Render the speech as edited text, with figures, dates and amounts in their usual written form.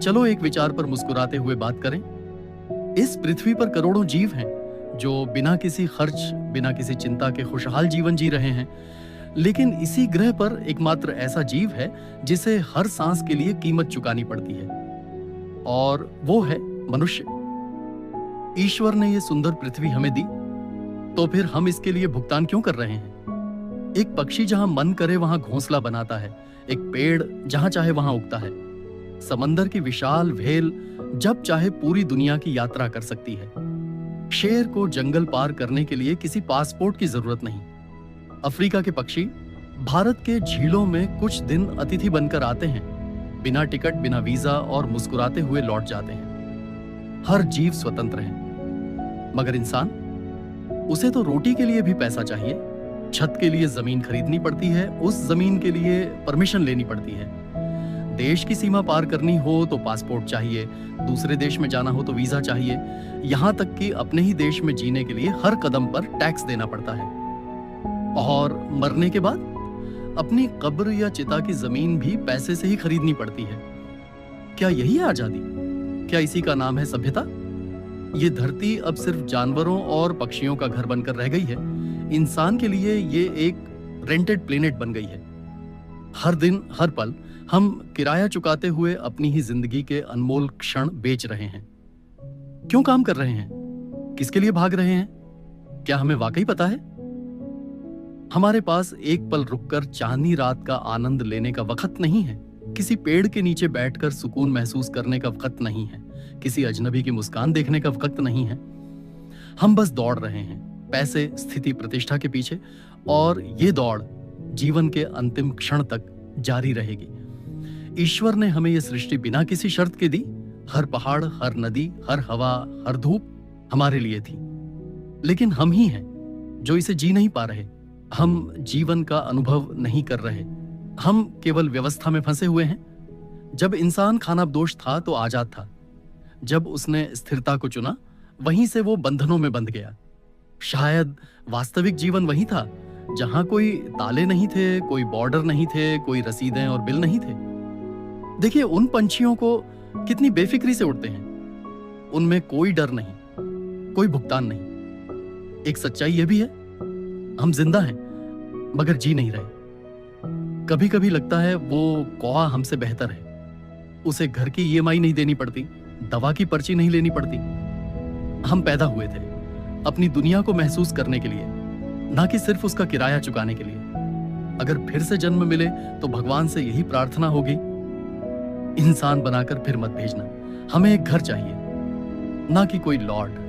चलो एक विचार पर मुस्कुराते हुए बात करें। इस पृथ्वी पर करोड़ों जीव हैं जो बिना किसी खर्च, बिना किसी चिंता के खुशहाल जीवन जी रहे हैं। लेकिन इसी ग्रह पर एकमात्र ऐसा जीव है जिसे हर सांस के लिए कीमत चुकानी पड़ती है, और वो है मनुष्य। ईश्वर ने ये सुंदर पृथ्वी हमें दी, तो फिर हम इसके लिए भुगतान क्यों कर रहे हैं? एक पक्षी जहां मन करे वहां घोंसला बनाता है, एक पेड़ जहां चाहे वहां उगता है, समंदर की विशाल व्हेल जब चाहे पूरी दुनिया की यात्रा कर सकती है। शेर को जंगल पार करने के लिए किसी पासपोर्ट की जरूरत नहीं। अफ्रीका के पक्षी भारत के झीलों में कुछ दिन अतिथि बनकर आते हैं, बिना टिकट, बिना वीजा, और मुस्कुराते हुए लौट जाते हैं। हर जीव स्वतंत्र है, मगर इंसान, उसे तो रोटी के लिए भी पैसा चाहिए, छत के लिए जमीन खरीदनी पड़ती है, उस जमीन के लिए परमिशन लेनी पड़ती है। देश की सीमा पार करनी हो तो पासपोर्ट चाहिए, दूसरे देश में जाना हो तो वीजा चाहिए, यहां तक कि अपने ही देश में जीने के लिए हर कदम पर टैक्स देना पड़ता है। और मरने के बाद अपनी कब्र या चिता की जमीन भी पैसे से ही खरीदनी पड़ती है। क्या यही है आजादी? क्या इसी का नाम है सभ्यता? ये धरती अब सिर्फ जानवरों और पक्षियों का घर बनकर रह गई है। इंसान के लिए ये एक रेंटेड प्लेनेट बन गई है। हर दिन, हर पल हम किराया चुकाते हुए अपनी ही जिंदगी के अनमोल क्षण बेच रहे हैं। क्यों काम कर रहे हैं? किसके लिए भाग रहे हैं? क्या हमें वाकई पता है? हमारे पास एक पल रुककर चांदनी रात का आनंद लेने का वक्त नहीं है, किसी पेड़ के नीचे बैठकर सुकून महसूस करने का वक्त नहीं है, किसी अजनबी की मुस्कान देखने का वक्त नहीं है। हम बस दौड़ रहे हैं, पैसे, स्थिति, प्रतिष्ठा के पीछे, और ये दौड़ जीवन के अंतिम क्षण तक जारी रहेगी। ईश्वर ने हमें यह सृष्टि बिना किसी शर्त के दी। हर पहाड़, हर नदी, हर हवा, हर धूप हमारे लिए थी। लेकिन हम ही हैं जो इसे जी नहीं पा रहे। हम जीवन का अनुभव नहीं कर रहे। हम केवल व्यवस्था में फंसे हुए हैं। जब इंसान खानाबदोश था तो आजाद था। जब उसने स्थिरता को चुना, वहीं से वो बंधनों में बंध गया। शायद वास्तविक जीवन वही था जहां कोई ताले नहीं थे, कोई बॉर्डर नहीं थे, कोई रसीदें और बिल नहीं थे। देखिए उन पंछियों को कितनी बेफिक्री से उड़ते हैं। उनमें कोई डर नहीं, कोई भुगतान नहीं। एक सच्चाई यह भी है, हम जिंदा हैं मगर जी नहीं रहे। कभी कभी लगता है वो कौवा हमसे बेहतर है। उसे घर की ईएमआई नहीं देनी पड़ती, दवा की पर्ची नहीं लेनी पड़ती। हम पैदा हुए थे अपनी दुनिया को महसूस करने के लिए, ना कि सिर्फ उसका किराया चुकाने के लिए। अगर फिर से जन्म मिले तो भगवान से यही प्रार्थना होगी, इंसान बनाकर फिर मत भेजना। हमें एक घर चाहिए, ना कि कोई लॉर्ड।